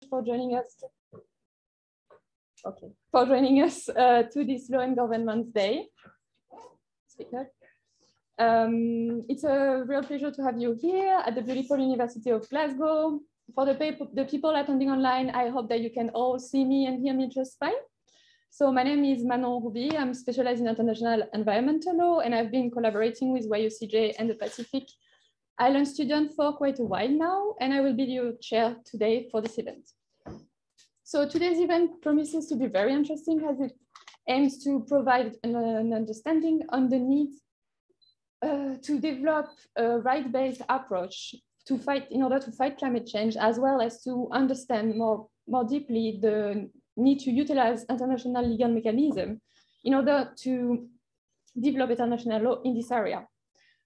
for joining us. For joining us to this Law and Governance Day. It's a real pleasure to have you here at the beautiful University of Glasgow. For the people attending online, I hope that you can all see me and hear me just fine. So my name is Manon Roubi. I'm specialized in international environmental law, and I've been collaborating with YUCJ and the Pacific Island students for quite a while now, and I will be your chair today for this event. So today's event promises to be very interesting as it aims to provide an understanding on the need to develop a right-based approach to fight in order to fight climate change, as well as to understand more deeply the need to utilize international legal mechanism in order to develop international law in this area.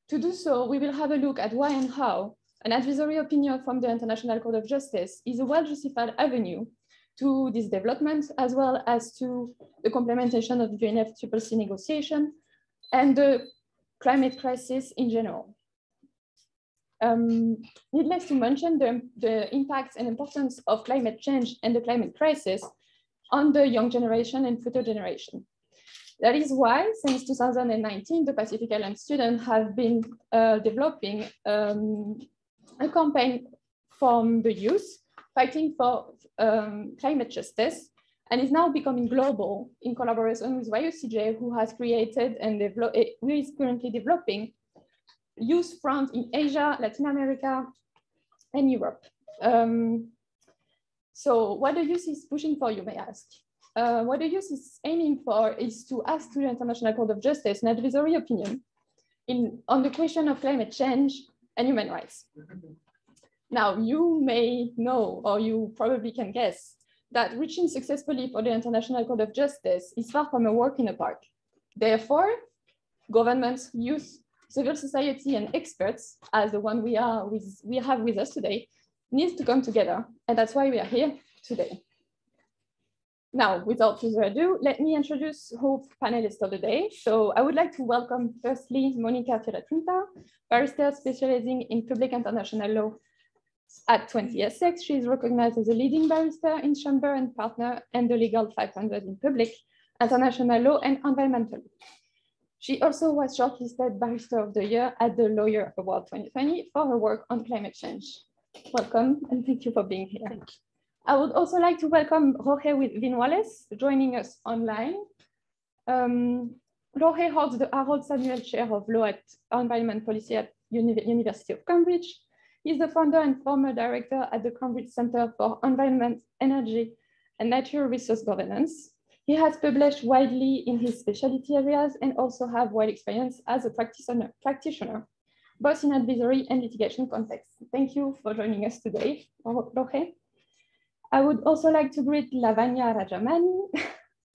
To do so, we will have a look at why and how an advisory opinion from the International Court of Justice is a well-justified avenue to this development, as well as to the complementation of the UNFCCC negotiation and the climate crisis in general. Needless to mention the impacts and importance of climate change and the climate crisis on the young generation and future generation. That is why, since 2019, the Pacific Island students have been developing a campaign from the youth fighting for climate justice, and is now becoming global in collaboration with YUCJ, who has created and who is currently developing youth front in Asia, Latin America, and Europe. So what the youth is pushing for, you may ask. What the youth is aiming for is to ask to the International Court of Justice an advisory opinion on the question of climate change and human rights. Now, you may know, or you probably can guess, that reaching successfully for the International Court of Justice is far from a walk in the park. Therefore, governments, youth, civil society, and experts, as the one we have with us today, need to come together, and that's why we are here today. Now, without further ado, let me introduce our panelists of the day. So I would like to welcome firstly Monica Filatrinta, barrister specializing in public international law at 20 Essex. She is recognized as a leading barrister in chamber and partner and the Legal 500 in public, international law and environmental law. She also was shortlisted Barrister of the Year at the Lawyer Award 2020 for her work on climate change. Welcome, and thank you for being here. Thank you. I would also like to welcome Jorge Vinuales, joining us online. Jorge holds the Harold Samuel Chair of Law at Environment Policy at University of Cambridge. He's the founder and former director at the Cambridge Center for Environment, Energy, and Natural Resource Governance. He has published widely in his specialty areas and also have wide experience as a practitioner, both in advisory and litigation contexts. Thank you for joining us today, Jorge. I would also like to greet Lavanya Rajamani,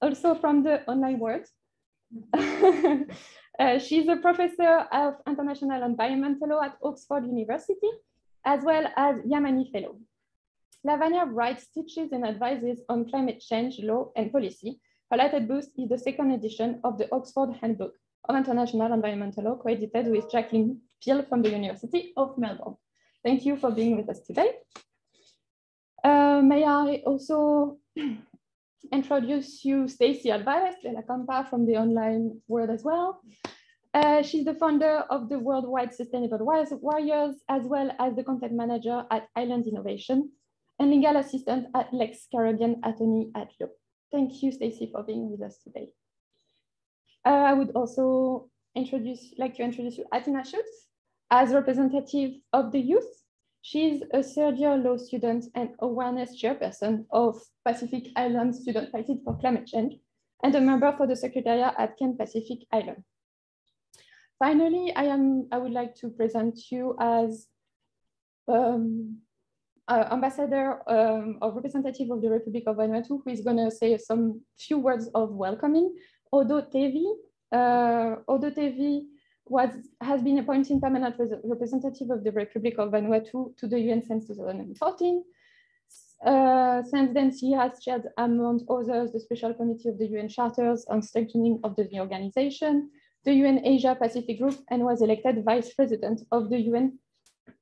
also from the online world. She's a professor of international environmental law at Oxford University, as well as Yamani Fellow. Lavanya writes, teaches, and advises on climate change law and policy. Her latest book is the second edition of the Oxford Handbook of International Environmental Law, co-edited with Jacqueline Peel from the University of Melbourne. Thank you for being with us today. May I also introduce you Stacey Alvarez de la Campa from the online world as well. She's the founder of the Worldwide Sustainable Warriors, as well as the content manager at Island Innovation and legal assistant at Lex Caribbean Attorney at Law. Thank you, Stacey, for being with us today. I would also like to introduce you Atina Schutz as representative of the youth. She's a third-year law student and awareness chairperson of Pacific Island Student Fighting for Climate Change and a member for the Secretariat at Ken Pacific Island. Finally, I would like to present you as ambassador or representative of the Republic of Vanuatu, who is going to say some few words of welcoming. Odo Tevi. Odo Tevi has been appointed permanent representative of the Republic of Vanuatu to the UN since 2014. Since then, he has chaired, among others, the Special Committee of the UN Charters on strengthening of the organization, the UN Asia Pacific Group, and was elected Vice President of the UN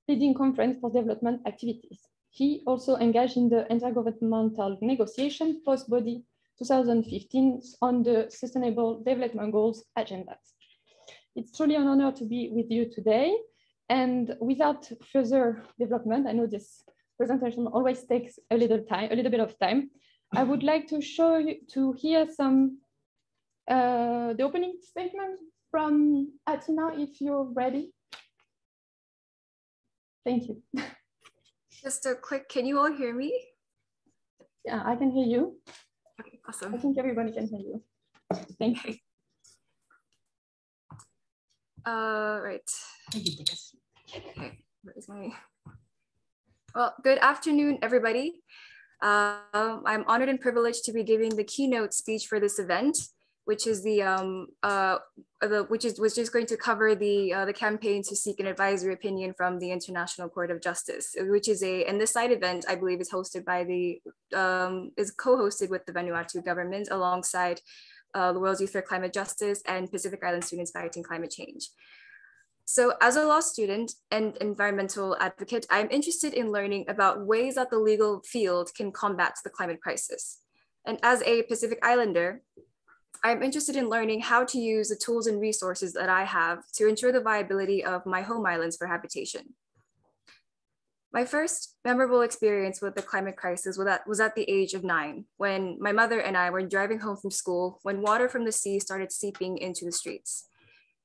Leading Conference for Development Activities. He also engaged in the intergovernmental negotiation post-Body 2015 on the Sustainable Development Goals agendas. It's truly an honor to be with you today. And without further development, I know this presentation always takes a little bit of time. I would like to show you, to hear some, the opening statement from Atina, if you're ready. Thank you. Just a quick, can you all hear me? Yeah, I can hear you. Okay, awesome. I think everybody can hear you. Thank you. Right. Okay, where is my... Well, good afternoon, everybody. I'm honored and privileged to be giving the keynote speech for this event, which is was just going to cover the campaign to seek an advisory opinion from the International Court of Justice, which is and this side event, I believe, is hosted by is co-hosted with the Vanuatu government alongside the World's Youth for Climate Justice and Pacific Island Students Fighting Climate Change. So as a law student and environmental advocate, I'm interested in learning about ways that the legal field can combat the climate crisis. And as a Pacific Islander, I'm interested in learning how to use the tools and resources that I have to ensure the viability of my home islands for habitation. My first memorable experience with the climate crisis was at the age of 9, when my mother and I were driving home from school when water from the sea started seeping into the streets.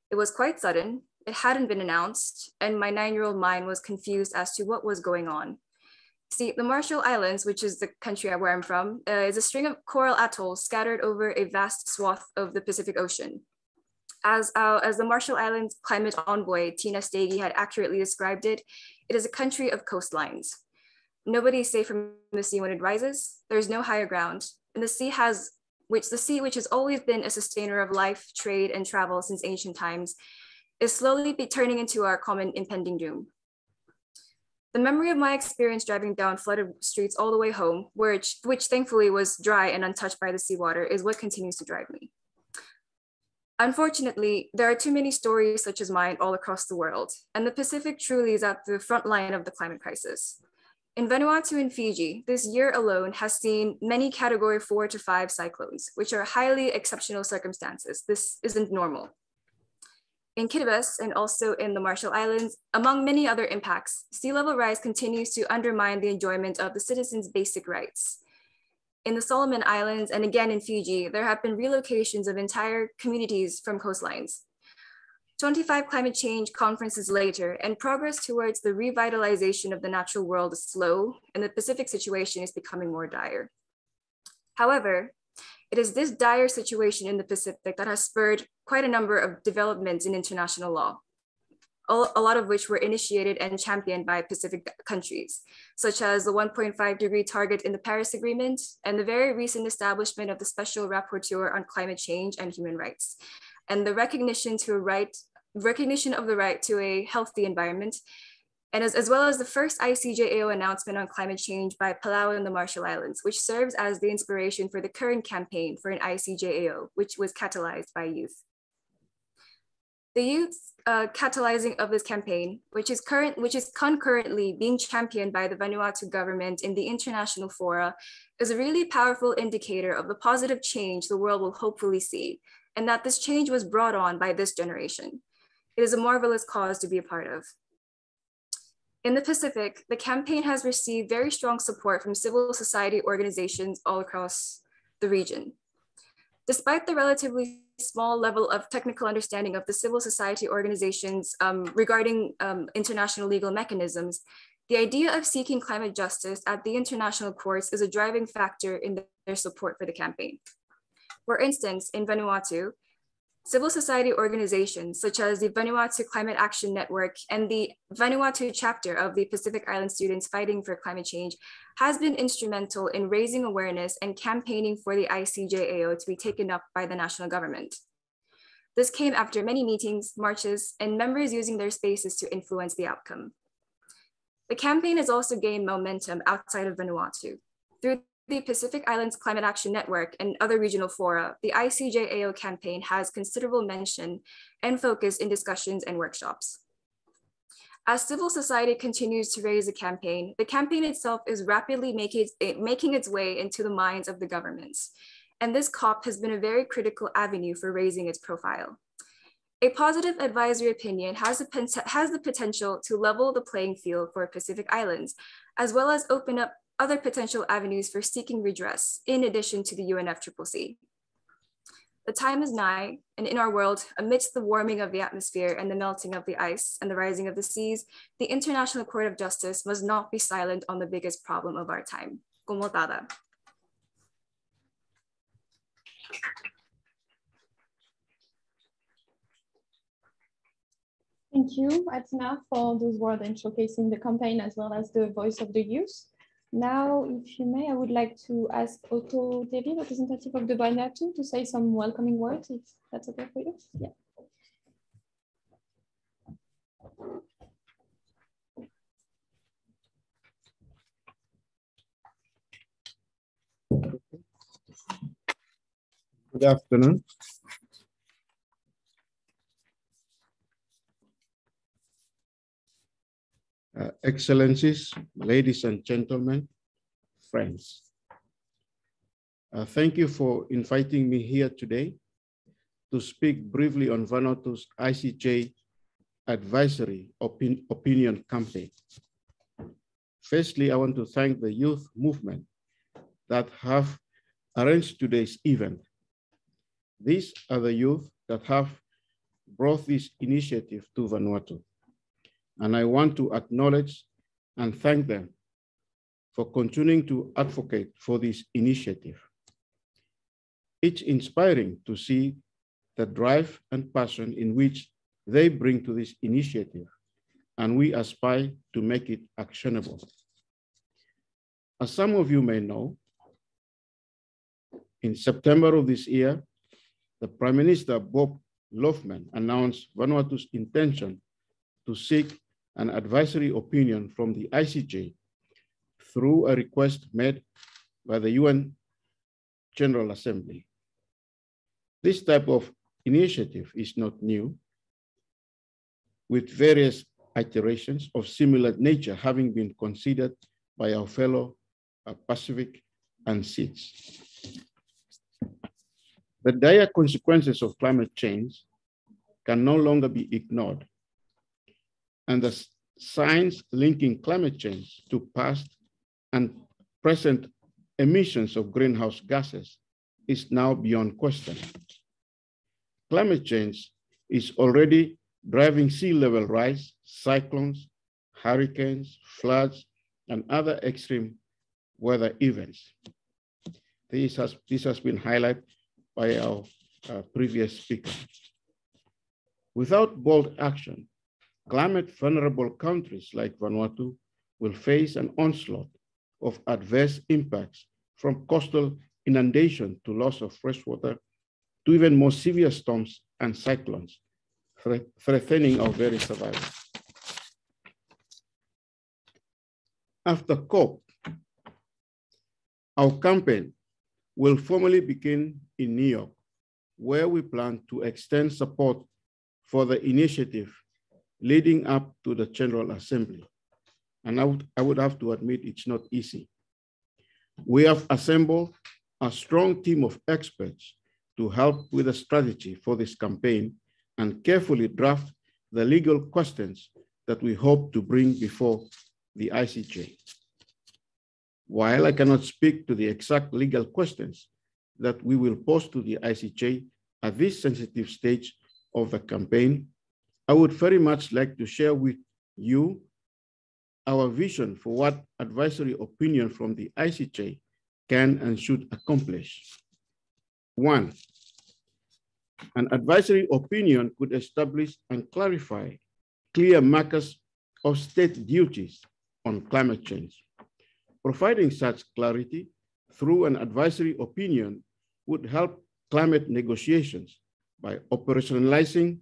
It was quite sudden, it hadn't been announced, and my 9-year-old mind was confused as to what was going on. See, the Marshall Islands, which is the country where I'm from, is a string of coral atolls scattered over a vast swath of the Pacific Ocean. As the Marshall Islands climate envoy, Tina Stagey, had accurately described it, it is a country of coastlines. Nobody is safe from the sea when it rises. There's no higher ground. And the sea, which has always been a sustainer of life, trade, and travel since ancient times, is slowly turning into our common impending doom. The memory of my experience driving down flooded streets all the way home, which thankfully was dry and untouched by the seawater, is what continues to drive me. Unfortunately, there are too many stories such as mine all across the world, and the Pacific truly is at the front line of the climate crisis. In Vanuatu and Fiji, this year alone has seen many category 4 to 5 cyclones, which are highly exceptional circumstances. This isn't normal. In Kiribati and also in the Marshall Islands, among many other impacts, sea level rise continues to undermine the enjoyment of the citizens' basic rights. In the Solomon Islands and again in Fiji, there have been relocations of entire communities from coastlines. 25 climate change conferences later, and progress towards the revitalization of the natural world is slow, and the Pacific situation is becoming more dire. However, it is this dire situation in the Pacific that has spurred quite a number of developments in international law, a lot of which were initiated and championed by Pacific countries, such as the 1.5-degree target in the Paris Agreement and the very recent establishment of the Special Rapporteur on Climate Change and Human Rights, and the recognition of the right to a healthy environment, and as well as the first ICJAO announcement on climate change by Palau and the Marshall Islands, which serves as the inspiration for the current campaign for an ICJAO, which was catalyzed by youth. The youth catalyzing of this campaign, which is concurrently being championed by the Vanuatu government in the international fora, is a really powerful indicator of the positive change the world will hopefully see, and that this change was brought on by this generation. It is a marvelous cause to be a part of. In the Pacific, the campaign has received very strong support from civil society organizations all across the region. Despite the relatively small level of technical understanding of the civil society organizations regarding international legal mechanisms, the idea of seeking climate justice at the international courts is a driving factor in their support for the campaign. For instance, in Vanuatu, civil society organizations such as the Vanuatu Climate Action Network and the Vanuatu chapter of the Pacific Island Students Fighting for Climate Change has been instrumental in raising awareness and campaigning for the ICJAO to be taken up by the national government. This came after many meetings, marches, and members using their spaces to influence the outcome. The campaign has also gained momentum outside of Vanuatu. Through the Pacific Islands Climate Action Network and other regional fora, the ICJAO campaign has considerable mention and focus in discussions and workshops. As civil society continues to raise the campaign itself is rapidly making its way into the minds of the governments. And this COP has been a very critical avenue for raising its profile. A positive advisory opinion has the potential to level the playing field for Pacific Islands, as well as open up other potential avenues for seeking redress, in addition to the UNFCCC. The time is nigh, and in our world, amidst the warming of the atmosphere and the melting of the ice and the rising of the seas, the International Court of Justice must not be silent on the biggest problem of our time. Komotada. Thank you, Atina, for those words and showcasing the campaign as well as the voice of the youth. Now, if you may, I would like to ask Otto Devi, representative of the Vanuatu, to say some welcoming words, if that's okay for you. Yeah. Good afternoon. Excellencies, ladies and gentlemen, friends. Thank you for inviting me here today to speak briefly on Vanuatu's ICJ Advisory Opinion Campaign. Firstly, I want to thank the youth movement that have arranged today's event. These are the youth that have brought this initiative to Vanuatu. And I want to acknowledge and thank them for continuing to advocate for this initiative. It's inspiring to see the drive and passion in which they bring to this initiative, and we aspire to make it actionable. As some of you may know, in September of this year, the Prime Minister, Bob Loughman, announced Vanuatu's intention to seek an advisory opinion from the ICJ through a request made by the UN General Assembly. This type of initiative is not new, with various iterations of similar nature having been considered by our fellow Pacific and SIDS. The dire consequences of climate change can no longer be ignored, and the science linking climate change to past and present emissions of greenhouse gases is now beyond question. Climate change is already driving sea level rise, cyclones, hurricanes, floods, and other extreme weather events. This has been highlighted by our previous speaker. Without bold action, climate vulnerable countries like Vanuatu will face an onslaught of adverse impacts, from coastal inundation to loss of freshwater to even more severe storms and cyclones, threatening our very survival. After COP, our campaign will formally begin in New York, where we plan to extend support for the initiative leading up to the General Assembly. And I would have to admit it's not easy. We have assembled a strong team of experts to help with the strategy for this campaign and carefully draft the legal questions that we hope to bring before the ICJ. While I cannot speak to the exact legal questions that we will pose to the ICJ at this sensitive stage of the campaign, I would very much like to share with you our vision for what advisory opinion from the ICJ can and should accomplish. One, an advisory opinion could establish and clarify clear markers of state duties on climate change. Providing such clarity through an advisory opinion would help climate negotiations by operationalizing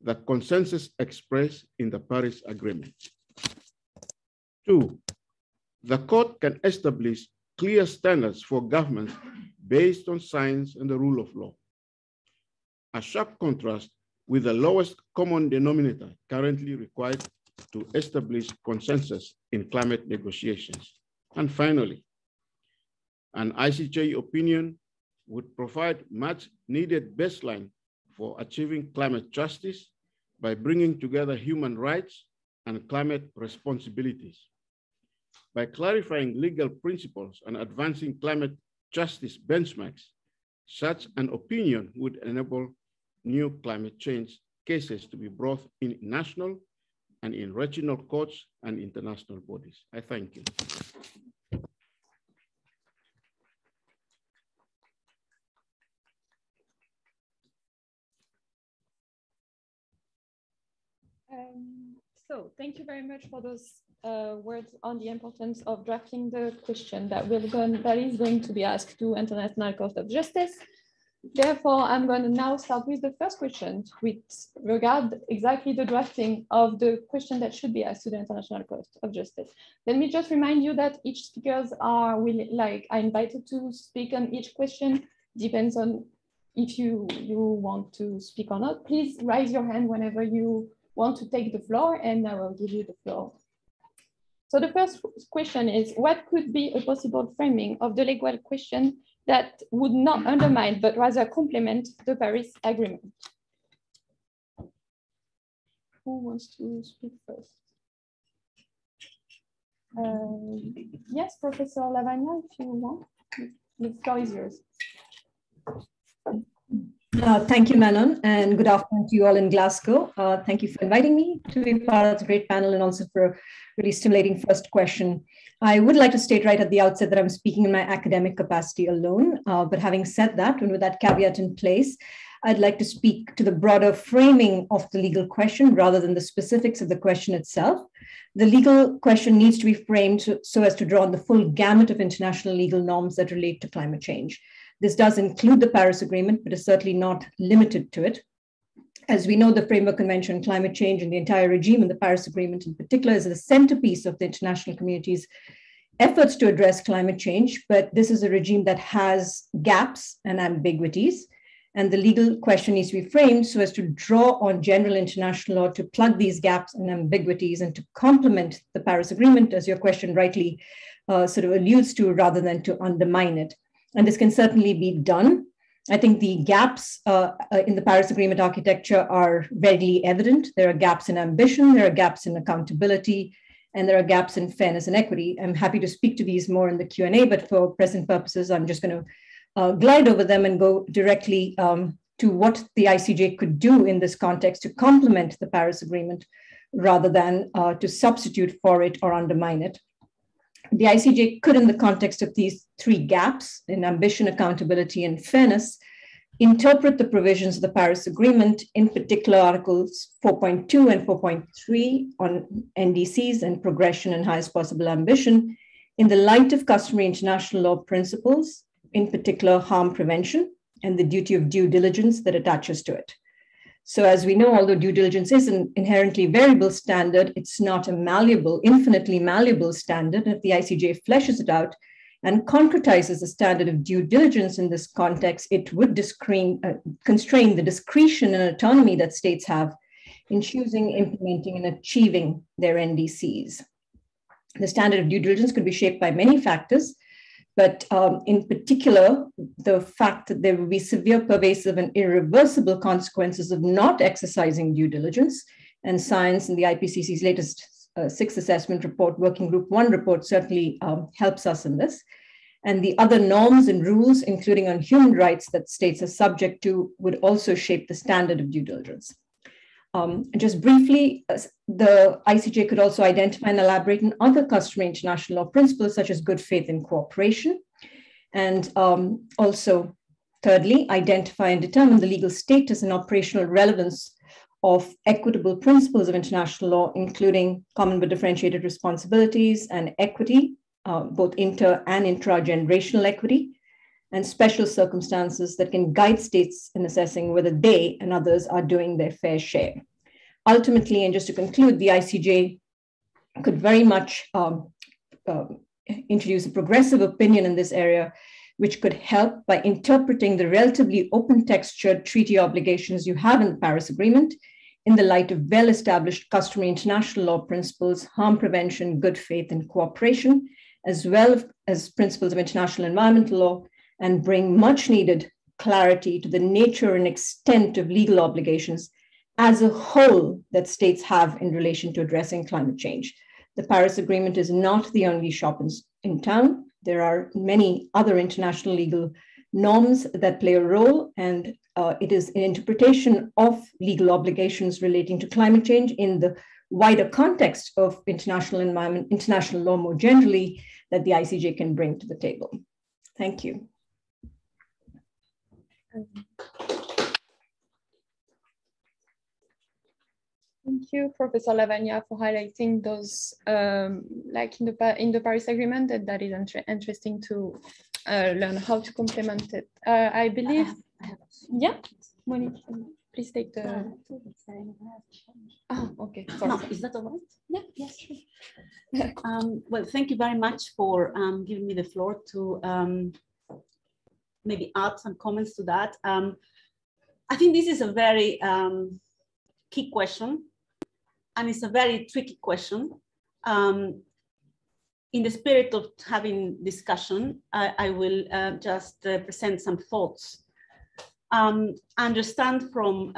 the consensus expressed in the Paris Agreement. Two, the court can establish clear standards for government based on science and the rule of law. A sharp contrast with the lowest common denominator currently required to establish consensus in climate negotiations. And finally, an Icjs opinion would provide much needed baseline for achieving climate justice by bringing together human rights and climate responsibilities. By clarifying legal principles and advancing climate justice benchmarks, such an opinion would enable new climate change cases to be brought in national and in regional courts and international bodies. I thank you. So thank you very much for those words on the importance of drafting the question that is going to be asked to International Court of Justice. Therefore, I'm going to now start with the first question with regard exactly the drafting of the question that should be asked to the International Court of Justice. Let me just remind you that each speakers are invited to speak on each question. Depends on if you want to speak or not. Please raise your hand whenever you want to take the floor, and I will give you the floor. So the first question is, what could be a possible framing of the Leguail question that would not undermine, but rather complement the Paris Agreement? Who wants to speak first? Yes, Professor Lavagna, if you want, the floor is yours. Thank you, Manon, and good afternoon to you all in Glasgow. Thank you for inviting me to be part of the great panel and also for a really stimulating first question. I would like to state right at the outset that I'm speaking in my academic capacity alone, but having said that, and with that caveat in place, I'd like to speak to the broader framing of the legal question rather than the specifics of the question itself. The legal question needs to be framed so as to draw on the full gamut of international legal norms that relate to climate change. This does include the Paris Agreement, but is certainly not limited to it. As we know, the Framework Convention on Climate Change and the entire regime and the Paris Agreement in particular is the centerpiece of the international community's efforts to address climate change, but this is a regime that has gaps and ambiguities, and the legal question needs to be framed so as to draw on general international law to plug these gaps and ambiguities and to complement the Paris Agreement, as your question rightly sort of alludes to, rather than to undermine it. And this can certainly be done. I think the gaps in the Paris Agreement architecture are readily evident. There are gaps in ambition, there are gaps in accountability, and there are gaps in fairness and equity. I'm happy to speak to these more in the Q&A, but for present purposes, I'm just going to glide over them and go directly to what the ICJ could do in this context to complement the Paris Agreement rather than to substitute for it or undermine it. The ICJ could, in the context of these three gaps in ambition, accountability, and fairness, interpret the provisions of the Paris Agreement, in particular Articles 4.2 and 4.3 on NDCs and progression and highest possible ambition, in the light of customary international law principles, in particular harm prevention and the duty of due diligence that attaches to it. So as we know, although due diligence is an inherently variable standard, it's not a malleable, infinitely malleable standard. If the ICJ fleshes it out and concretizes the standard of due diligence in this context, it would constrain the discretion and autonomy that states have in choosing, implementing, and achieving their NDCs. The standard of due diligence could be shaped by many factors, but in particular, the fact that there will be severe, pervasive, and irreversible consequences of not exercising due diligence. And science in the IPCC's latest sixth assessment report, Working Group 1 report, certainly helps us in this. And the other norms and rules, including on human rights that states are subject to, would also shape the standard of due diligence. Just briefly, the ICJ could also identify and elaborate on other customary international law principles, such as good faith and cooperation. And also, thirdly, identify and determine the legal status and operational relevance of equitable principles of international law, including common but differentiated responsibilities and equity, both inter and intra-generational equity, and special circumstances that can guide states in assessing whether they and others are doing their fair share. Ultimately, and just to conclude, the ICJ could very much introduce a progressive opinion in this area, which could help by interpreting the relatively open textured treaty obligations you have in the Paris Agreement in the light of well-established customary international law principles, harm prevention, good faith, and cooperation, as well as principles of international environmental law, and bring much needed clarity to the nature and extent of legal obligations as a whole that states have in relation to addressing climate change. The Paris Agreement is not the only shop in town. There are many other international legal norms that play a role, and it is an interpretation of legal obligations relating to climate change in the wider context of international law more generally that the ICJ can bring to the table. Thank you. Thank you, Professor Lavagna, for highlighting those, like in the Paris Agreement, that is interesting to learn how to complement it. I believe, yeah, Monique, please take the. Oh, okay. Sorry. No, is that all right? Yeah, yes, sure. Well, thank you very much for giving me the floor to maybe add some comments to that. I think this is a very key question, and it's a very tricky question. In the spirit of having discussion, I will just present some thoughts. Understand from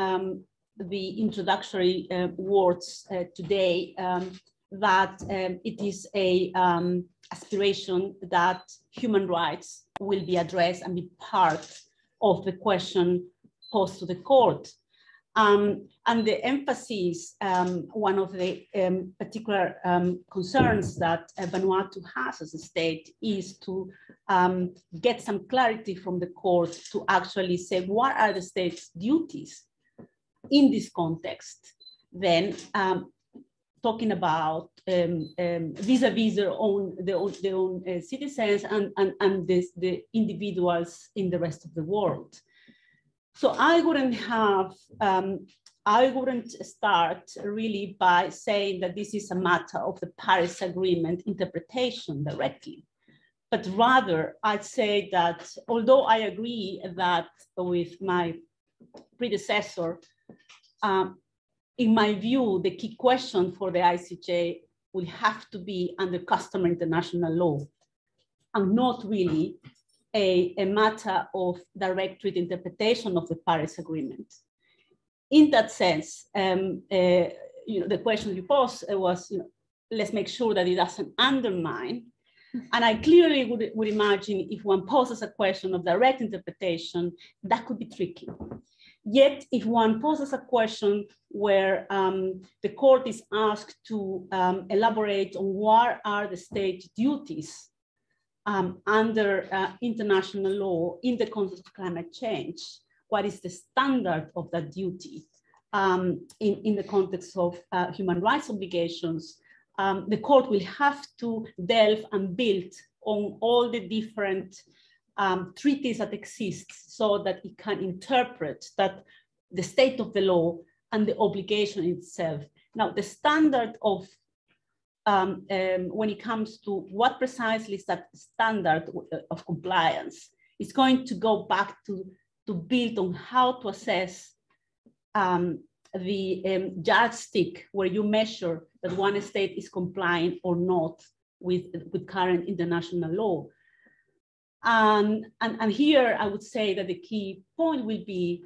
the introductory words today that it is a aspiration that human rights will be addressed and be part of the question posed to the court. And the emphasis, one of the particular concerns that Vanuatu has as a state is to get some clarity from the court to actually say what are the state's duties in this context. Then talking about vis-a-vis their own citizens and the individuals in the rest of the world. So I wouldn't start really by saying that this is a matter of the Paris Agreement interpretation directly, but rather I'd say that although I agree that with my predecessor, in my view, the key question for the ICJ will have to be under customary international law and not really a matter of direct treaty interpretation of the Paris Agreement. In that sense, the question you posed was, let's make sure that it doesn't undermine. And I clearly would imagine if one poses a question of direct interpretation, that could be tricky. Yet, if one poses a question where the court is asked to elaborate on what are the state duties under international law in the context of climate change, what is the standard of that duty in the context of human rights obligations, the court will have to delve and build on all the different treaties that exist so that it can interpret that the state of the law and the obligation itself. Now, the standard of when it comes to what precisely is that standard of compliance, it's going to go back to build on how to assess the yardstick where you measure that one state is complying or not with current international law. And here I would say that the key point will be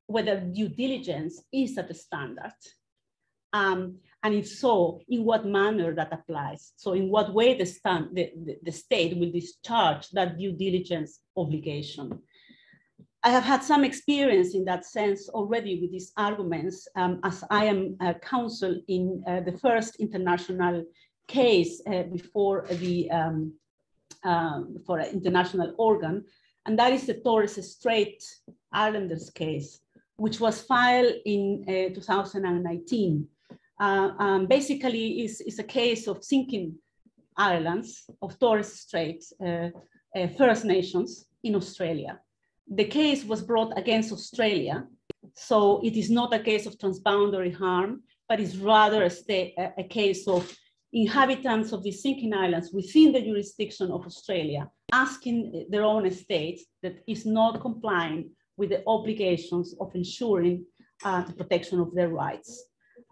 whether due diligence is at the standard. And if so, in what manner that applies. So in what way the state will discharge that due diligence obligation. I have had some experience in that sense already with these arguments, as I am counsel in the first international case before an international organ, and that is the Torres Strait Islanders case, which was filed in 2019. Basically, it's a case of sinking islands of Torres Strait First Nations in Australia. The case was brought against Australia, so it is not a case of transboundary harm, but it's rather a case of inhabitants of the sinking islands within the jurisdiction of Australia asking their own state that is not complying with the obligations of ensuring the protection of their rights.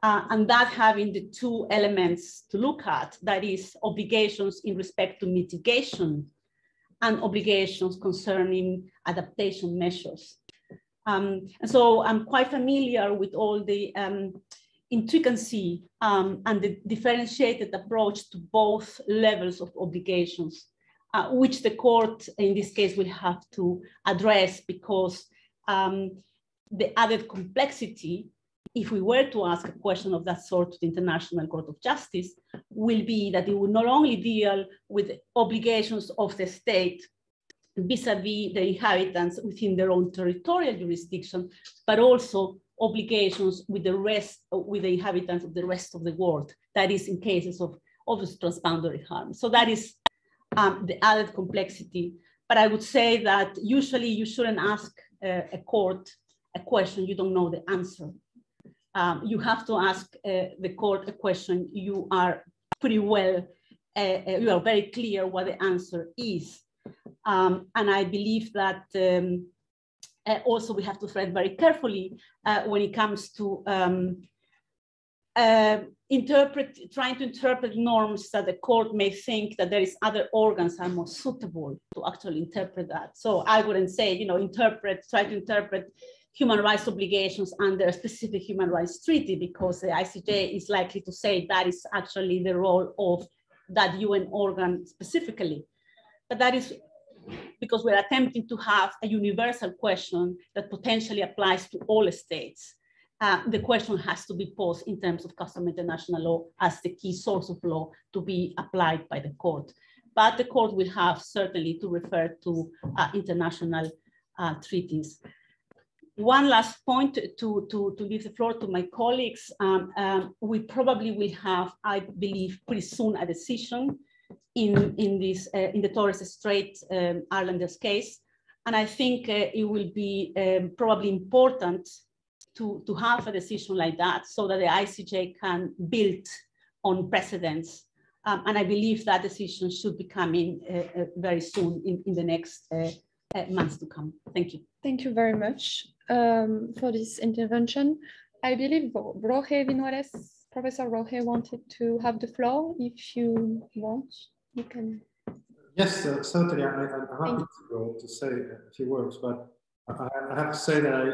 And that having the two elements to look at, that is obligations in respect to mitigation and obligations concerning adaptation measures. And so I'm quite familiar with all the intricacy and the differentiated approach to both levels of obligations, which the court in this case will have to address, because the added complexity, if we were to ask a question of that sort to the International Court of Justice, will be that it will not only deal with obligations of the state vis-a-vis the inhabitants within their own territorial jurisdiction, but also obligations with the inhabitants of the rest of the world. That is in cases of obvious transboundary harm. So that is the added complexity. But I would say that usually you shouldn't ask a court a question you don't know the answer. You have to ask the court a question you are pretty well, you are very clear what the answer is. And I believe that also we have to tread very carefully when it comes to trying to interpret norms that the court may think that there is other organs are more suitable to actually interpret that. So I wouldn't say, you know, try to interpret human rights obligations under a specific human rights treaty, because the ICJ is likely to say that is actually the role of that UN organ specifically. But that is because we're attempting to have a universal question that potentially applies to all states. The question has to be posed in terms of customary international law as the key source of law to be applied by the court. But the court will have certainly to refer to international treaties. One last point to leave the floor to my colleagues. We probably will have, I believe, pretty soon a decision in the Torres Strait Islanders case. And I think it will be probably important to have a decision like that so that the ICJ can build on precedents. And I believe that decision should be coming very soon in the next months to come. Thank you. Thank you very much for this intervention. I believe Roge Vinoures, Professor Roge wanted to have the floor. If you want, you can. Yes, certainly. I'm happy to say a few words, but I have to say that I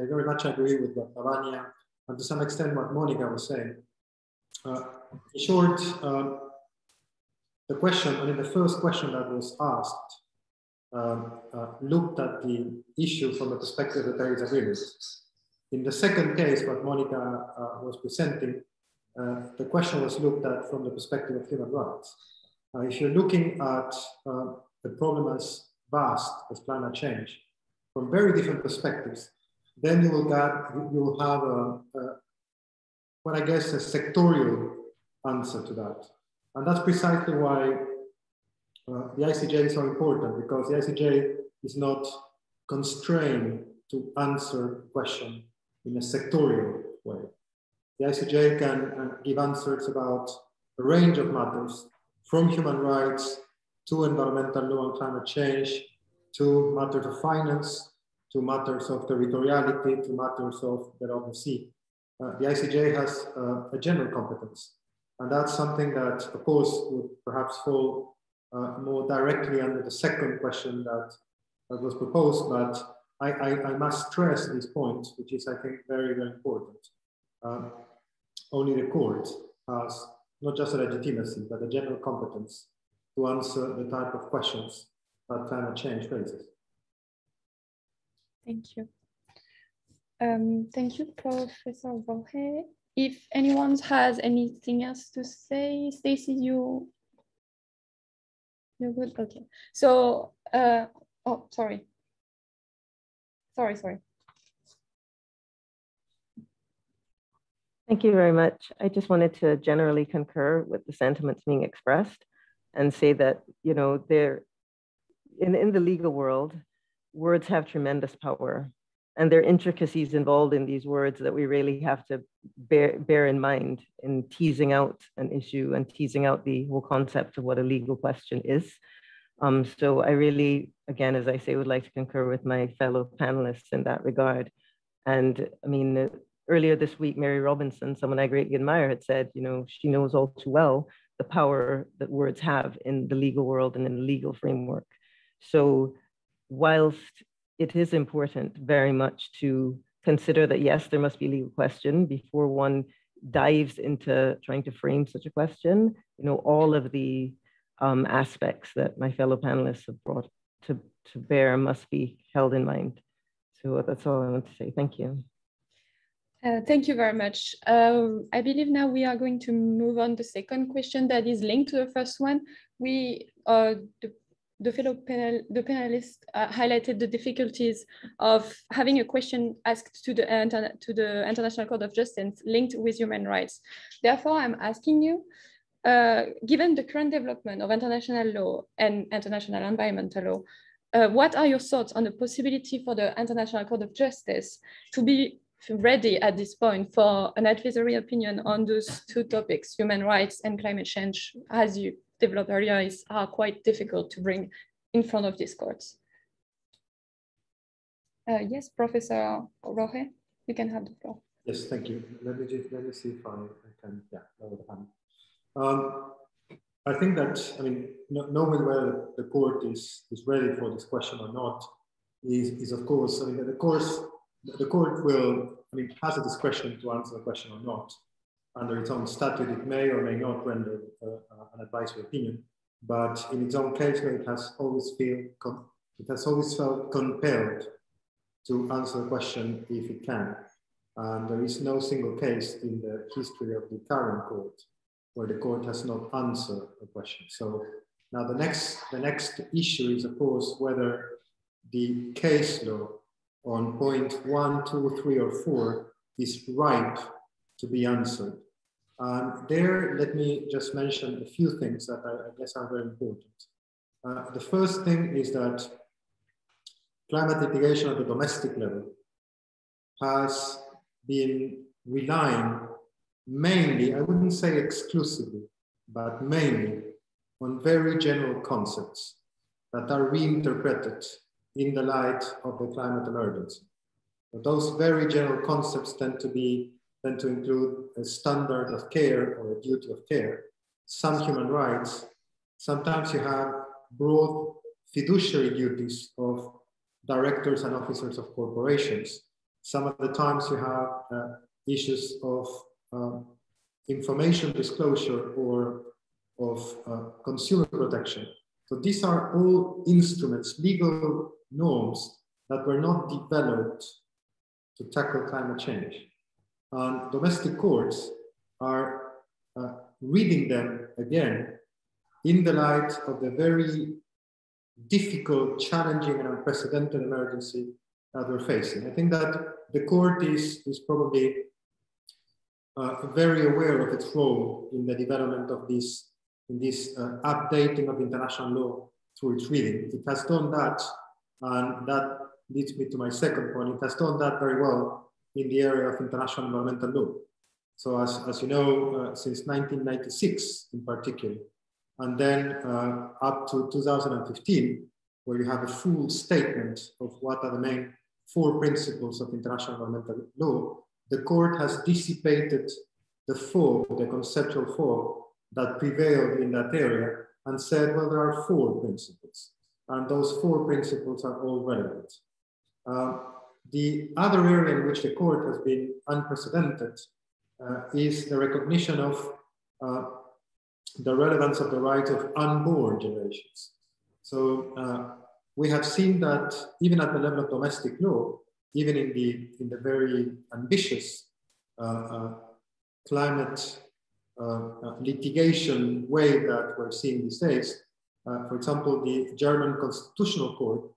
very much agree with what Lavanya and to some extent what Monica was saying. In short, the question, I mean, the first question that was asked looked at the issue from the perspective of the Paris Agreement. In the second case, what Monica was presenting, the question was looked at from the perspective of human rights. If you're looking at the problem as vast as climate change from very different perspectives, then you will have what I guess a sectorial answer to that. And that's precisely why the ICJ is so important, because the ICJ is not constrained to answer the question in a sectorial way. The ICJ can give answers about a range of matters, from human rights to environmental law and climate change, to matters of finance, to matters of territoriality, to matters of the open sea. The ICJ has a general competence. And that's something that, of course, would perhaps fall more directly under the second question that was proposed, but I must stress this point, which is, I think, very, very important. Only the court has not just a legitimacy, but a general competence to answer the type of questions that climate change raises. Thank you. Thank you, Professor Roge. If anyone has anything else to say, Stacy, you're good? Okay. So, oh, sorry. Sorry. Thank you very much. I just wanted to generally concur with the sentiments being expressed and say that, you know, in the legal world, words have tremendous power, and there are intricacies involved in these words that we really have to bear in mind in teasing out an issue and teasing out the whole concept of what a legal question is. So I really, again, as I say, would like to concur with my fellow panelists in that regard. And I mean, earlier this week, Mary Robinson, someone I greatly admire, had said, she knows all too well the power that words have in the legal world and in the legal framework. So whilst it is important very much to consider that, yes, there must be a legal question before one dives into trying to frame such a question, all of the aspects that my fellow panelists have brought to bear must be held in mind. So that's all I want to say. Thank you. Thank you very much. I believe now we are going to move on to the second question that is linked to the first one. The panelists highlighted the difficulties of having a question asked to the International Court of Justice linked with human rights. Therefore, I'm asking you, given the current development of international law and international environmental law, what are your thoughts on the possibility for the International Court of Justice to be ready at this point for an advisory opinion on those two topics, human rights and climate change, as you developed earlier, are quite difficult to bring in front of these courts? Yes, Professor Rohe, you can have the floor. Yes, thank you. Let me see if I can, lower the hand. I think that, knowing whether the court is ready for this question or not is of course, the court will, has a discretion to answer the question or not. Under its own statute, it may or may not render an advisory opinion, but in its own case, it has always felt compelled to answer the question if it can. And there is no single case in the history of the current court where the court has not answered a question. So now the next issue is, of course, whether the case law on point 1, 2, 3, or 4 is ripe to be answered. There, let me just mention a few things that I guess are very important. The first thing is that climate litigation at the domestic level has been relying mainly, I wouldn't say exclusively, but mainly on very general concepts that are reinterpreted in the light of the climate emergency. But those very general concepts tend to include a standard of care or a duty of care, some human rights. Sometimes you have broad fiduciary duties of directors and officers of corporations. Some of the times you have issues of information disclosure or of consumer protection. So these are all instruments, legal norms that were not developed to tackle climate change. And domestic courts are reading them again in the light of the very difficult, challenging, and unprecedented emergency that we're facing. I think that the court is probably very aware of its role in the development of this, updating of international law through its reading. It has done that, and that leads me to my second point. It has done that very well in the area of international environmental law. So as you know, since 1996 in particular, and then up to 2015, where you have a full statement of what are the main 4 principles of international environmental law, the court has dissipated the fog, the conceptual fog that prevailed in that area, and said, well, there are 4 principles, and those 4 principles are all relevant. The other area in which the court has been unprecedented is the recognition of the relevance of the right of unborn generations. So we have seen that even at the level of domestic law, even in the very ambitious climate litigation way that we're seeing these days, for example, the German Constitutional Court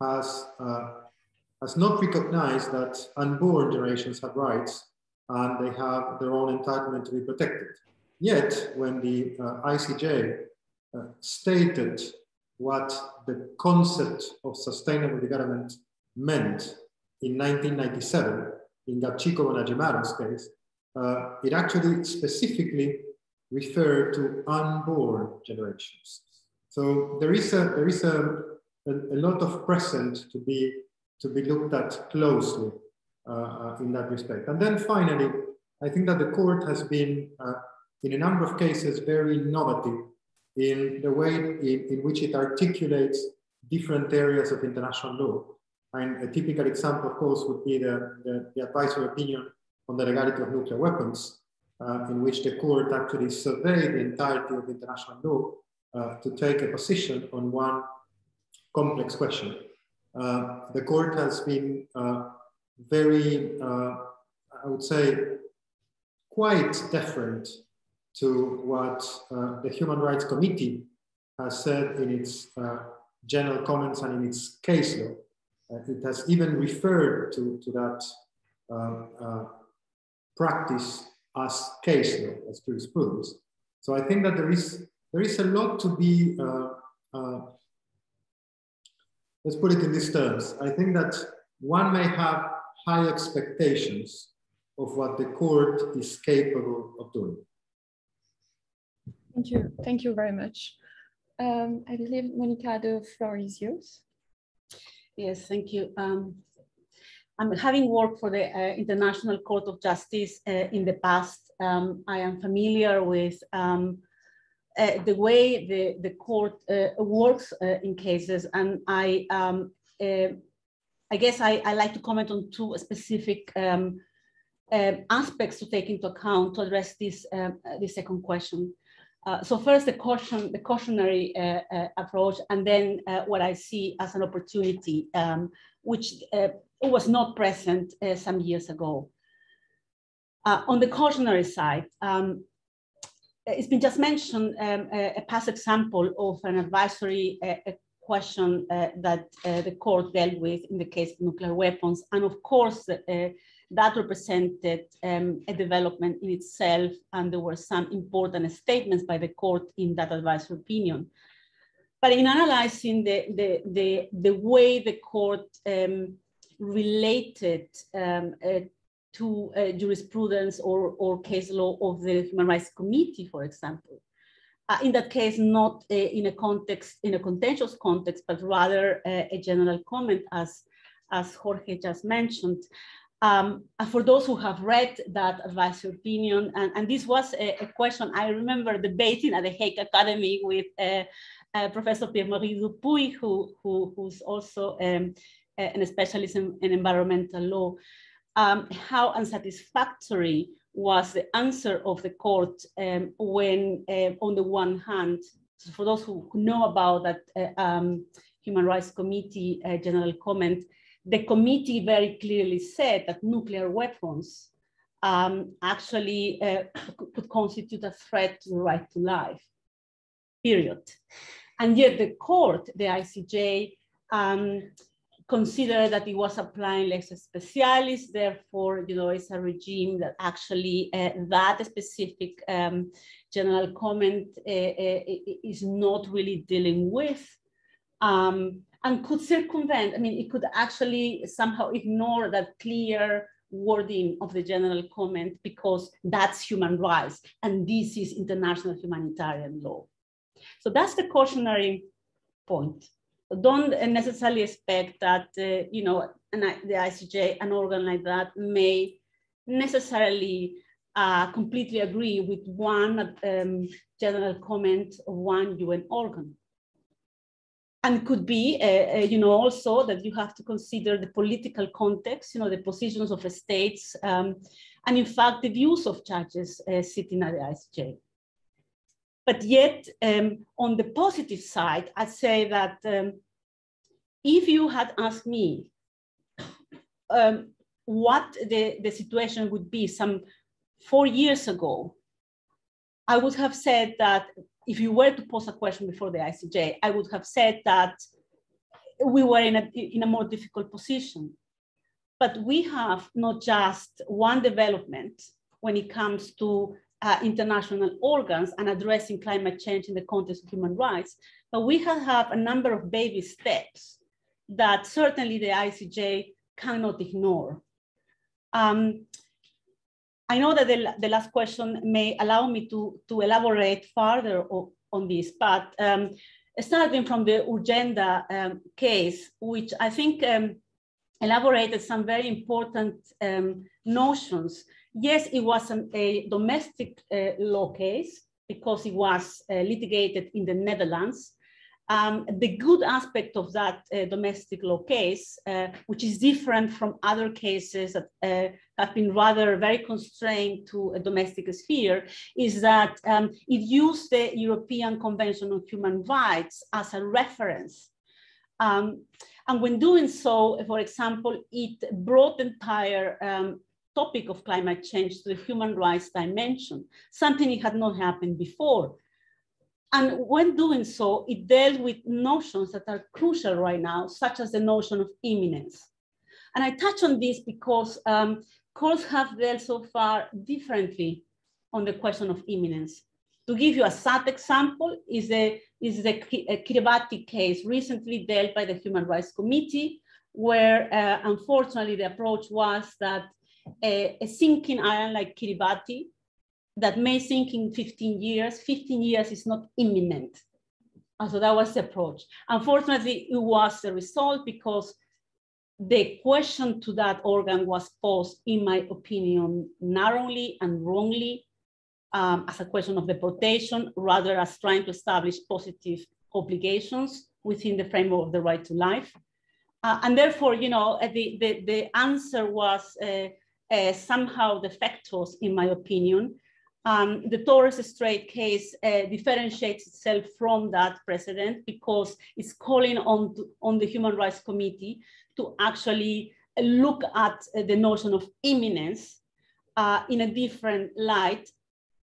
has not recognized that unborn generations have rights and they have their own entitlement to be protected. Yet, when the Icj stated what the concept of sustainable development meant in 1997, in Gachiko Najimaro's case, it actually specifically referred to unborn generations. So there is a lot of present to be looked at closely in that respect. And then finally, I think that the court has been, in a number of cases, very innovative in the way in which it articulates different areas of international law. And a typical example, of course, would be the advisory opinion on the legality of nuclear weapons, in which the court actually surveyed the entirety of international law to take a position on one complex question. The court has been very, I would say, quite deferent to what the Human Rights Committee has said in its general comments and in its case law. It has even referred to that practice as case law, as jurisprudence. So I think that there is a lot to be, let's put it in these terms. I think that one may have high expectations of what the court is capable of doing. Thank you very much. I believe, Monica, the floor is yours. Yes, thank you. I'm having worked for the International Court of Justice in the past. I am familiar with the way the court works in cases, and I guess I like to comment on two specific aspects to take into account to address this second question. So first, the cautionary approach, and then what I see as an opportunity, which was not present some years ago. On the cautionary side, it's been just mentioned a past example of an advisory question that the court dealt with in the case of nuclear weapons. And of course, that represented a development in itself, and there were some important statements by the court in that advisory opinion. But in analyzing the way the court related to jurisprudence or case law of the Human Rights Committee, for example, in that case, not in a contentious context, but rather a general comment, as Jorge just mentioned. For those who have read that advisory opinion, and this was a question I remember debating at the Hague Academy with Professor Pierre-Marie Dupuy, who's also an specialist in environmental law, how unsatisfactory was the answer of the court when, on the one hand, for those who know about that Human Rights Committee general comment, the committee very clearly said that nuclear weapons actually could constitute a threat to the right to life, period. And yet the court, the ICJ, considered that it was applying lex specialis, therefore, it's a regime that actually that specific general comment is not really dealing with. And could circumvent, it could actually somehow ignore that clear wording of the general comment because that's human rights and this is international humanitarian law. So that's the cautionary point. Don't necessarily expect that, the ICJ, an organ like that, may necessarily completely agree with one general comment of one UN organ. And could be, also that you have to consider the political context, the positions of the states, and in fact, the views of judges sitting at the ICJ. But yet, on the positive side, I'd say that if you had asked me what the situation would be some 4 years ago, I would have said that if you were to pose a question before the ICJ, I would have said that we were in a more difficult position. But we have not just one development when it comes to international organs and addressing climate change in the context of human rights, but we have a number of baby steps that certainly the ICJ cannot ignore. I know that the last question may allow me to elaborate further on this, but starting from the Urgenda case, which I think elaborated some very important notions. Yes, it was a domestic law case because it was litigated in the Netherlands. The good aspect of that domestic law case, which is different from other cases that have been rather very constrained to a domestic sphere, is that it used the European Convention on Human Rights as a reference. And when doing so, for example, it brought the entire topic of climate change to the human rights dimension, something that had not happened before. And when doing so, it dealt with notions that are crucial right now, such as the notion of imminence. And I touch on this because courts have dealt so far differently on the question of imminence. To give you a sad example is the Kiribati case recently dealt by the Human Rights Committee, where unfortunately the approach was that a sinking island like Kiribati that may sink in 15 years is not imminent. And so that was the approach. Unfortunately, it was the result because the question to that organ was posed, in my opinion, narrowly and wrongly as a question of deportation, rather as trying to establish positive obligations within the framework of the right to life. And therefore, you know, the answer was somehow defectuous, in my opinion. The Torres Strait case differentiates itself from that precedent because it's calling on the Human Rights Committee to actually look at the notion of imminence in a different light,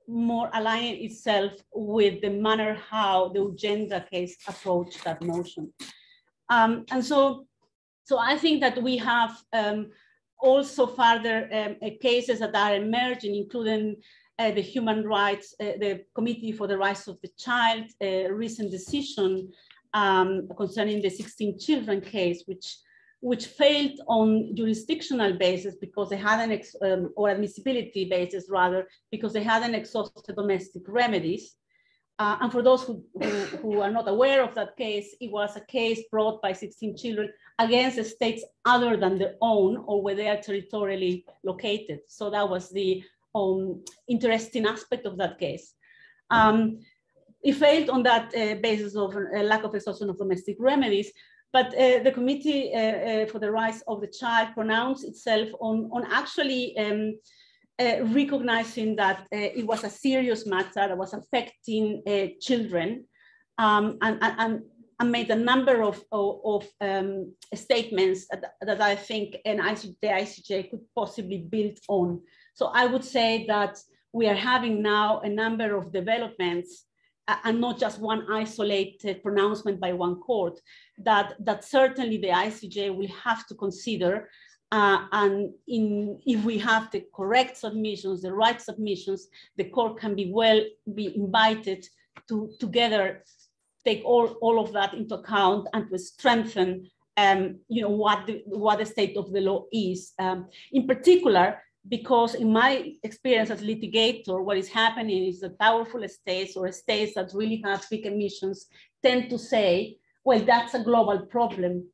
more aligning itself with the manner how the Uganda case approached that notion. And so I think that we have also further cases that are emerging, including the human rights, the Committee for the Rights of the Child, recent decision concerning the 16 children case, which failed on jurisdictional basis because they had or admissibility basis rather, because they hadn't exhausted domestic remedies. And for those who are not aware of that case, it was a case brought by 16 children against states other than their own or where they are territorially located. So that was the interesting aspect of that case. It failed on that basis of lack of exhaustion of domestic remedies, but the Committee for the Rights of the Child pronounced itself on actually recognizing that it was a serious matter that was affecting children and made a number of statements that I think the ICJ could possibly build on. So I would say that we are having now a number of developments and not just one isolated pronouncement by one court that certainly the ICJ will have to consider. And if we have the correct submissions, the right submissions, the court can be invited to together take all of that into account and to strengthen what the state of the law is. In particular, because in my experience as litigator, what is happening is that powerful states or states that really have big emissions tend to say, well, that's a global problem,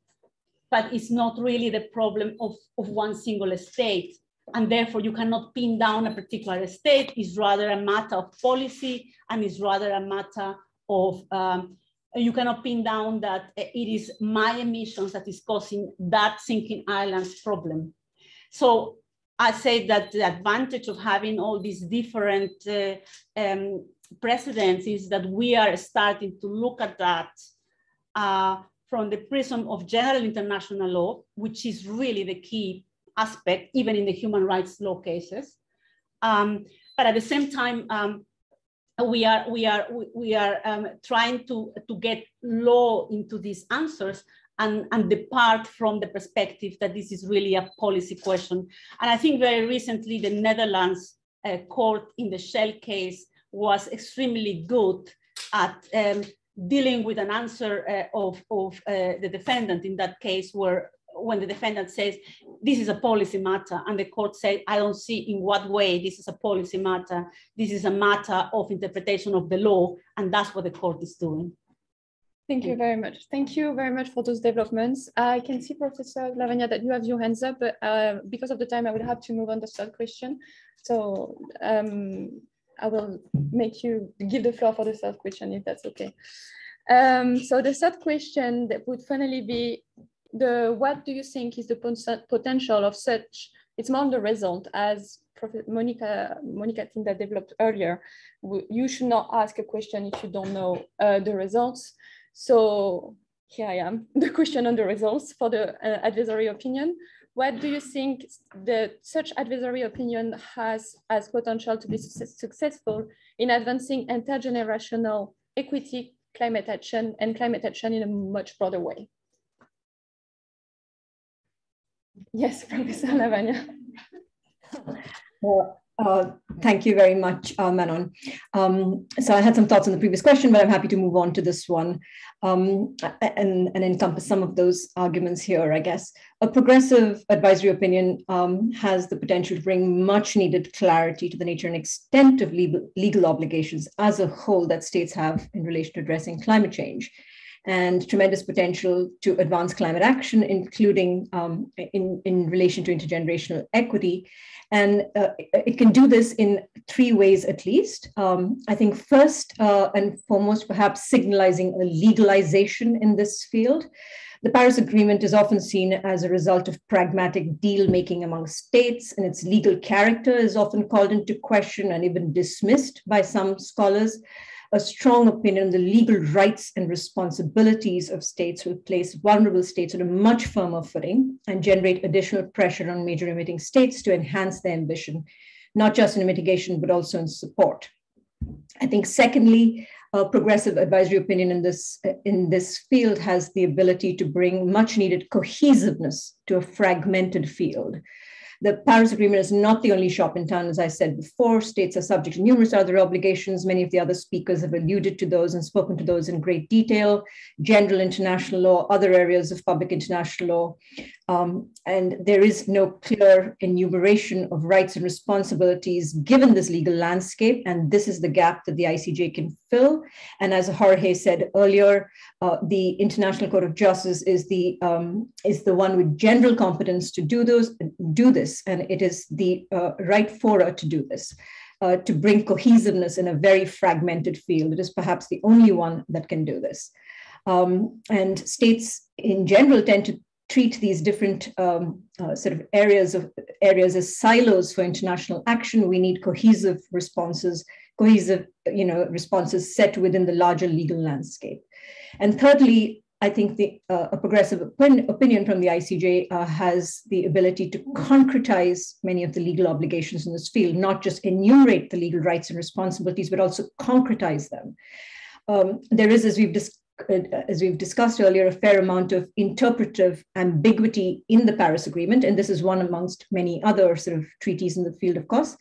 but it's not really the problem of one single state. And therefore you cannot pin down a particular state. It's rather a matter of policy and it's rather a matter of, you cannot pin down that it is my emissions that is causing that sinking island's problem. So I say that the advantage of having all these different precedents is that we are starting to look at that from the prism of general international law, which is really the key aspect, even in the human rights law cases. But at the same time, we are trying to get law into these answers and depart from the perspective that this is really a policy question. And I think very recently, the Netherlands court in the Shell case was extremely good at dealing with an answer of the defendant in that case, where when the defendant says, this is a policy matter, and the court said, I don't see in what way this is a policy matter. This is a matter of interpretation of the law, and that's what the court is doing. Thank you very much. Thank you very much for those developments. I can see, Professor Lavagna, that you have your hands up, but because of the time, I will have to move on to the third question. So I will make you give the floor for the third question, if that's okay. So the third question that would finally be, what do you think is the potential of such, it's more on the result, as Monica team that developed earlier. You should not ask a question if you don't know the results. So here I am, the question on the results for the advisory opinion. What do you think that such advisory opinion has as potential to be successful in advancing intergenerational equity, climate action, and climate action in a much broader way? Yes, Professor Lavagna. Thank you very much, Manon. So I had some thoughts on the previous question, but I'm happy to move on to this one and encompass some of those arguments here, I guess. A progressive advisory opinion has the potential to bring much needed clarity to the nature and extent of legal obligations as a whole that states have in relation to addressing climate change, and tremendous potential to advance climate action, including in relation to intergenerational equity. And it can do this in three ways, at least. I think first and foremost, perhaps signalizing a legalization in this field. The Paris Agreement is often seen as a result of pragmatic deal-making among states, and its legal character is often called into question and even dismissed by some scholars. A strong opinion on the legal rights and responsibilities of states will place vulnerable states on a much firmer footing and generate additional pressure on major emitting states to enhance their ambition, not just in mitigation, but also in support. I think secondly, a progressive advisory opinion in this field has the ability to bring much needed cohesiveness to a fragmented field. The Paris Agreement is not the only shop in town, as I said before. States are subject to numerous other obligations. Many of the other speakers have alluded to those and spoken to those in great detail. General international law, other areas of public international law. And there is no clear enumeration of rights and responsibilities given this legal landscape. And this is the gap that the ICJ can fill. And as Jorge said earlier, the International Court of Justice is the one with general competence to do this. And it is the right fora to do this, to bring cohesiveness in a very fragmented field. It is perhaps the only one that can do this. And states in general tend to treat these different sort of areas as silos for international action. We need cohesive responses set within the larger legal landscape. And thirdly, I think a progressive opinion from the ICJ has the ability to concretize many of the legal obligations in this field, not just enumerate the legal rights and responsibilities, but also concretize them. There is, as we've discussed earlier, a fair amount of interpretive ambiguity in the Paris Agreement, and this is one amongst many other sort of treaties in the field, of course.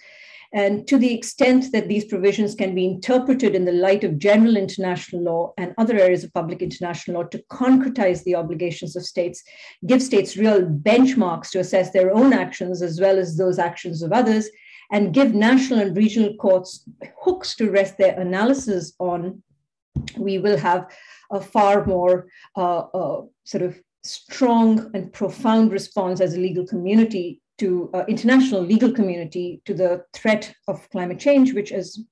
And to the extent that these provisions can be interpreted in the light of general international law and other areas of public international law to concretize the obligations of states, give states real benchmarks to assess their own actions as well as those actions of others, and give national and regional courts hooks to rest their analysis on, we will have a far more sort of strong and profound response as a legal community to international legal community to the threat of climate change, which as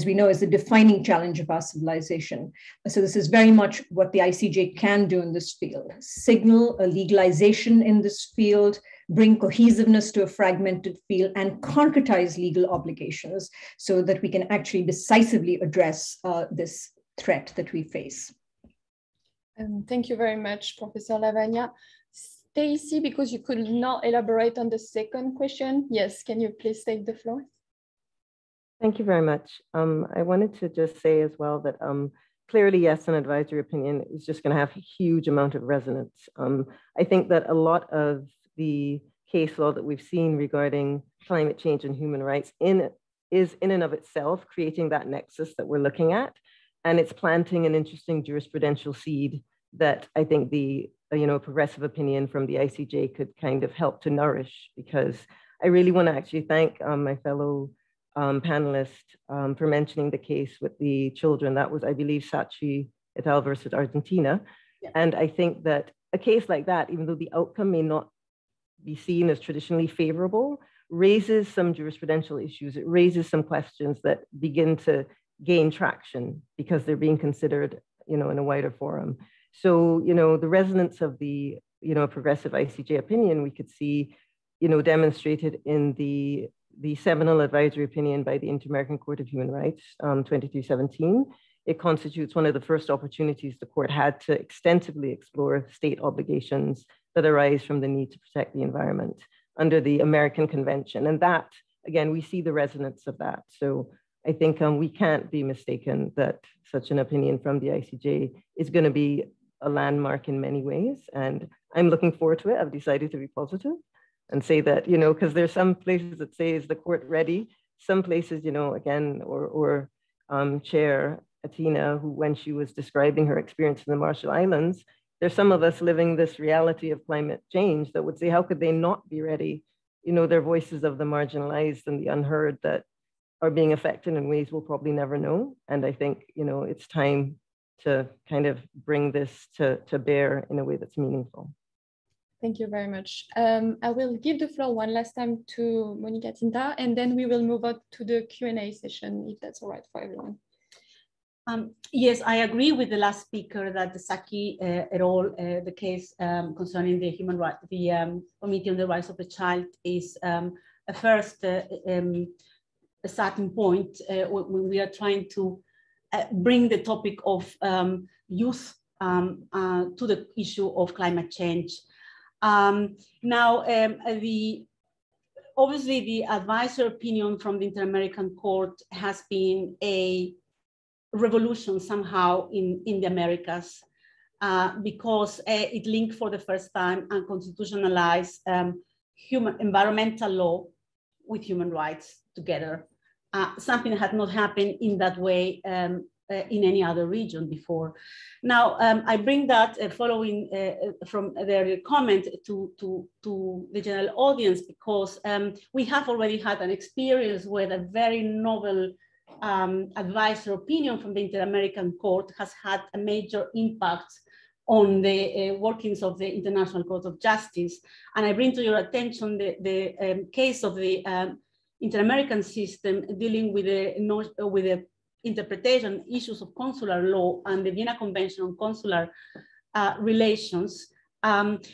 we know is the defining challenge of our civilization. So this is very much what the ICJ can do in this field: signal a legalization in this field, bring cohesiveness to a fragmented field, and concretize legal obligations so that we can actually decisively address this threat that we face. Thank you very much, Professor Lavagna. Stacy, because you could not elaborate on the second question. Yes, can you please take the floor? Thank you very much. I wanted to just say as well that clearly, yes, an advisory opinion is just going to have a huge amount of resonance. I think that a lot of the case law that we've seen regarding climate change and human rights is in and of itself creating that nexus that we're looking at. And it's planting an interesting jurisprudential seed that I think the progressive opinion from the ICJ could kind of help to nourish, because I really want to actually thank my fellow panelist for mentioning the case with the children. That was, I believe, Sachi et al. Versus Argentina. Yeah. And I think that a case like that, even though the outcome may not be seen as traditionally favorable, raises some jurisprudential issues. It raises some questions that begin to gain traction because they're being considered, in a wider forum. So, the resonance of the, progressive ICJ opinion, we could see, demonstrated in the seminal advisory opinion by the Inter-American Court of Human Rights, 2317. It constitutes one of the first opportunities the court had to extensively explore state obligations that arise from the need to protect the environment under the American Convention. And that, again, we see the resonance of that. So I think we can't be mistaken that such an opinion from the ICJ is going to be a landmark in many ways. And I'm looking forward to it. I've decided to be positive and say that, because there's some places that say, is the court ready? Some places, again, or Chair Atina, who when she was describing her experience in the Marshall Islands, there's some of us living this reality of climate change that would say, how could they not be ready? They're voices of the marginalized and the unheard that are being affected in ways we'll probably never know. And I think, it's time to kind of bring this to bear in a way that's meaningful. Thank you very much. I will give the floor one last time to Monica Tinta, and then we will move on to the Q&A session, if that's all right for everyone. Yes, I agree with the last speaker that the Saki et al. The case concerning the human rights, the Committee on the Rights of the Child is a first a starting point when we are trying to bring the topic of youth to the issue of climate change. Obviously the advisory opinion from the Inter-American Court has been a revolution somehow in the Americas because it linked for the first time and constitutionalized environmental law with human rights together. Something that had not happened in that way in any other region before. Now, I bring that following from their comment to the general audience because we have already had an experience where a very novel advisory opinion from the Inter-American Court has had a major impact on the workings of the International Court of Justice. And I bring to your attention the case of the Inter-American system dealing with the interpretation issues of consular law and the Vienna Convention on Consular Relations,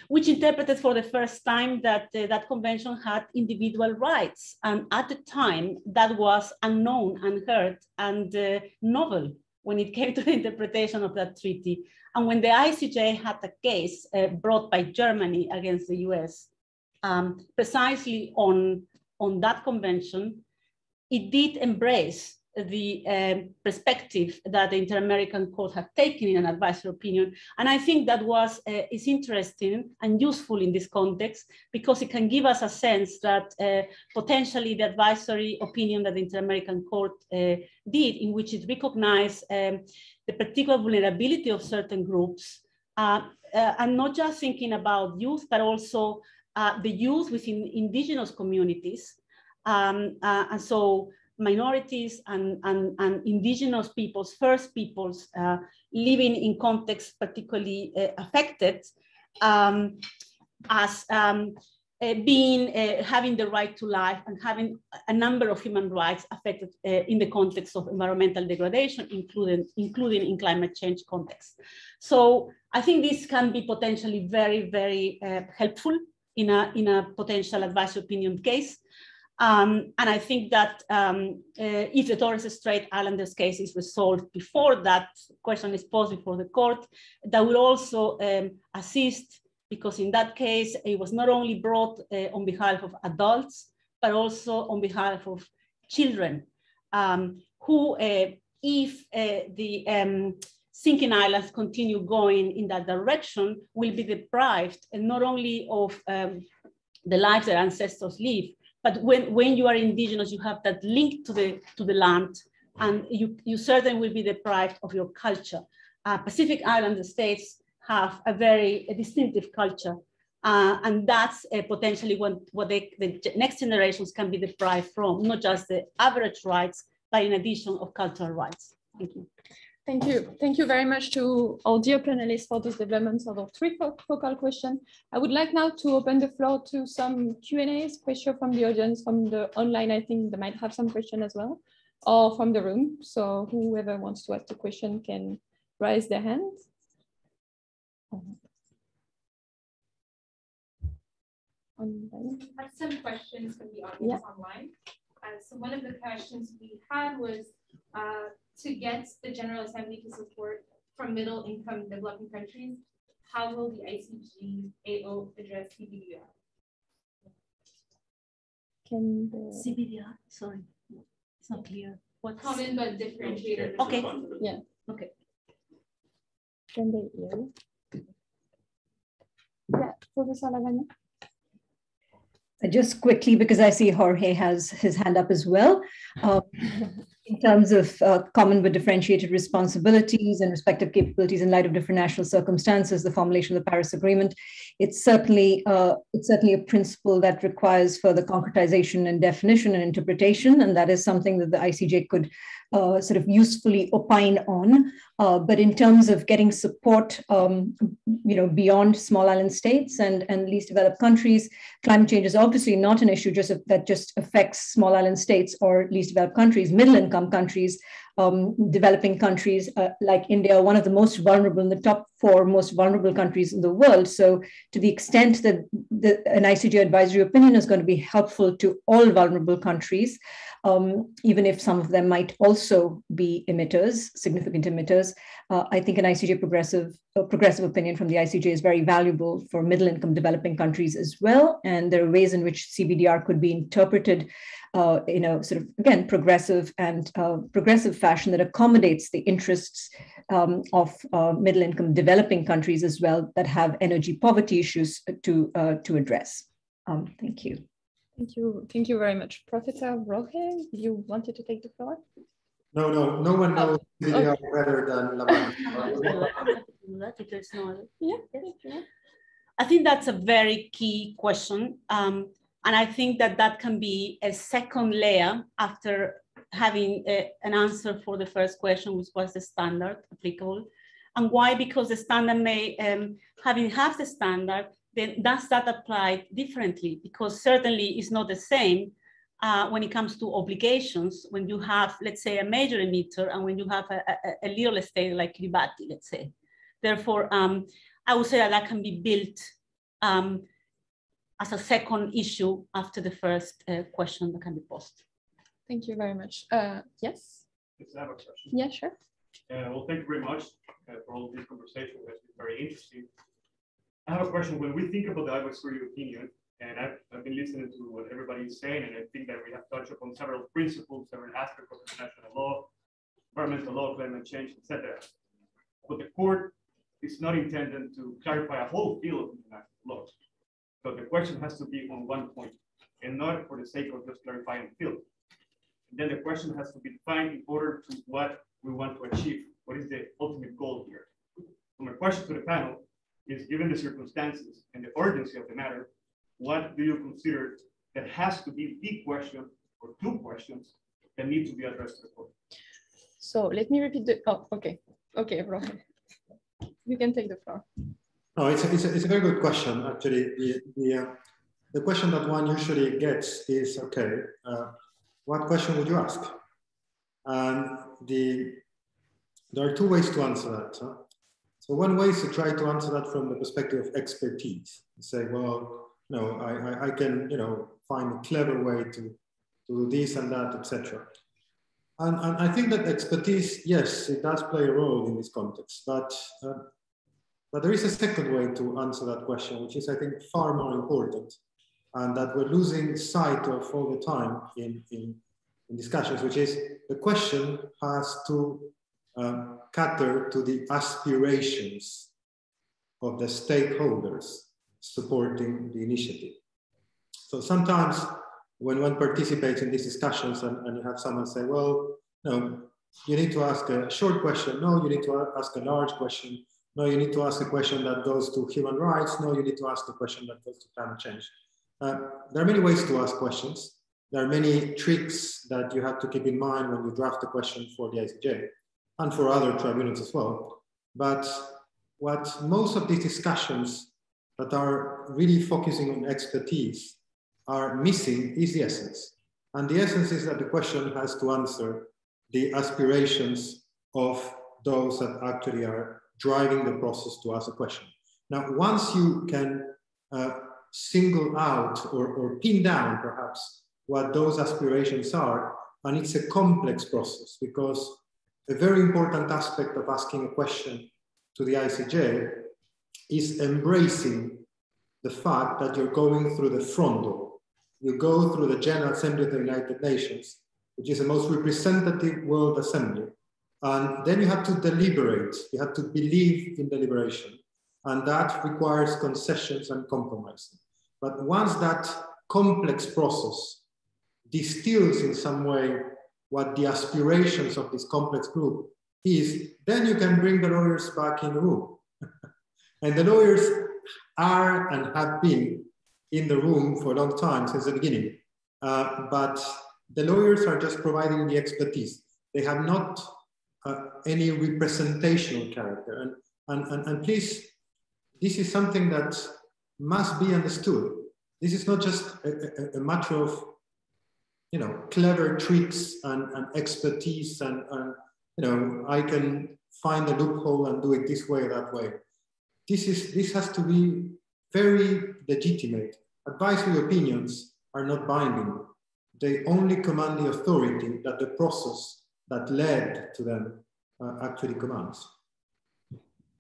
which interpreted for the first time that that convention had individual rights. And at the time, that was unknown, unheard, and novel when it came to the interpretation of that treaty. And when the ICJ had a case brought by Germany against the US, precisely on that convention, it did embrace the perspective that the Inter-American Court had taken in an advisory opinion. And I think that is interesting and useful in this context because it can give us a sense that potentially the advisory opinion that the Inter-American Court did, in which it recognized the particular vulnerability of certain groups, and not just thinking about youth, but also the youth within indigenous communities. And so minorities and indigenous peoples, first peoples living in contexts particularly affected as having the right to life and having a number of human rights affected in the context of environmental degradation, including in climate change context. So I think this can be potentially very, very helpful in a potential advisory opinion case. And I think that if the Torres Strait Islanders case is resolved before that question is posed before the court, that will also assist, because in that case, it was not only brought on behalf of adults, but also on behalf of children who, if the sinking islands continue going in that direction, will be deprived not only of the lives their ancestors live, but when you are indigenous, you have that link to the land, and you certainly will be deprived of your culture. Pacific Islander states have a very distinctive culture, and that's potentially what the next generations can be deprived from, not just the average rights, but in addition of cultural rights. Thank you. Thank you. Thank you very much to our dear panelists for those developments of our three focal questions. I would like now to open the floor to some Q&As, question from the audience, from the online. I think they might have some question as well, or from the room. So whoever wants to ask a question can raise their hand. Online. I have some questions from the audience online. So one of the questions we had was to get the General Assembly to support from middle income developing countries, how will the ICG AO address CBDR? Can the CBDR, sorry, it's not clear. What common but differentiated? Okay. Yeah. Okay. Can they hear? Yeah, Professor Lavagna. Just quickly, because I see Jorge has his hand up as well. In terms of common but differentiated responsibilities and respective capabilities in light of different national circumstances, the formulation of the Paris Agreement, it's certainly a principle that requires further concretization and definition and interpretation, and that is something that the ICJ could sort of usefully opine on. But in terms of getting support, beyond small island states and least developed countries, climate change is obviously not an issue that just affects small island states or least developed countries. Middle income countries, developing countries like India, one of the most vulnerable, in the top 4 most vulnerable countries in the world. So to the extent that an ICJ advisory opinion is going to be helpful to all vulnerable countries, even if some of them might also be emitters, significant emitters, I think an ICJ progressive opinion from the ICJ is very valuable for middle-income developing countries as well. And there are ways in which CBDR could be interpreted in a sort of, again, progressive fashion that accommodates the interests of middle-income developing countries as well that have energy poverty issues to address. Thank you. Thank you very much. Professor Roque, you wanted to take the floor? No one knows CBDR better than Lavagna. I think that's a very key question. And I think that can be a second layer after having an answer for the first question, which was the standard applicable. And why? Because the standard may, having half the standard, then does that apply differently? Because certainly it's not the same when it comes to obligations, when you have, let's say, a major emitter and when you have a little state like Kiribati, let's say. Therefore, I would say that can be built as a second issue after the first question that can be posed. Thank you very much. Yes? Yes, I have a question. Yeah, sure. Well, thank you very much for all this conversation. It's been very interesting. I have a question. When we think about the advisory opinion, and I've been listening to what everybody is saying, and I think that we have touched upon several principles, several aspects of international law, environmental law, climate change, etc. But the court is not intended to clarify a whole field of international law. So the question has to be on one point, and not for the sake of just clarifying the field. And then the question has to be defined in order to what we want to achieve. What is the ultimate goal here? So my question to the panel is, given the circumstances and the urgency of the matter, what do you consider that has to be the question or two questions that need to be addressed to the court? So let me repeat okay, Rohan. You can take the floor. No, it's a very good question, actually. The question that one usually gets is, okay, what question would you ask? And there are two ways to answer that. Huh? So one way is to try to answer that from the perspective of expertise. Say, well, no, I can, find a clever way to do this and that, etc. And I think that expertise, yes, it does play a role in this context, but there is a second way to answer that question, which is, I think, far more important, and that we're losing sight of all the time in discussions, which is the question has to cater to the aspirations of the stakeholders supporting the initiative. So sometimes when one participates in these discussions and you have someone say, well, no, you need to ask a short question. No, you need to ask a large question. No, you need to ask a question that goes to human rights. No, you need to ask a question that goes to climate change. There are many ways to ask questions. There are many tricks that you have to keep in mind when you draft a question for the ICJ. and for other tribunals as well. But what most of these discussions that are really focusing on expertise are missing is the essence. And the essence is that the question has to answer the aspirations of those that actually are driving the process to ask a question. Now, once you can single out or pin down perhaps what those aspirations are, and it's a complex process, because a very important aspect of asking a question to the ICJ is embracing the fact that you're going through the front door. You go through the General Assembly of the United Nations, which is the most representative world assembly. And then you have to deliberate, you have to believe in deliberation. And that requires concessions and compromising. But once that complex process distills in some way what the aspirations of this complex group is, then you can bring the lawyers back in the room. And the lawyers are and have been in the room for a long time, since the beginning. But the lawyers are just providing the expertise. They have not any representational character. And please, this is something that must be understood. This is not just a matter of, you know, clever tricks and expertise and you know, I can find a loophole and do it this way or that way. This has to be very legitimate. Advisory opinions are not binding. They only command the authority that the process that led to them actually commands.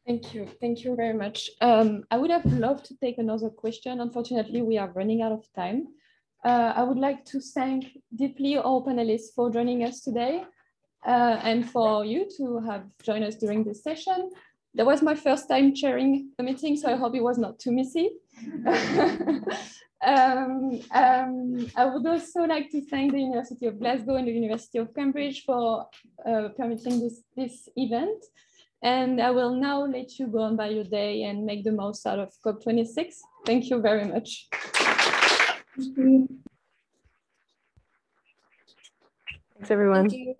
Thank you very much. I would have loved to take another question. Unfortunately, we are running out of time. I would like to thank deeply all panelists for joining us today and for you to have joined us during this session. That was my first time chairing the meeting, so I hope it was not too messy. I would also like to thank the University of Glasgow and the University of Cambridge for permitting this event. And I will now let you go on by your day and make the most out of COP26. Thank you very much. Thanks, everyone. Thank you.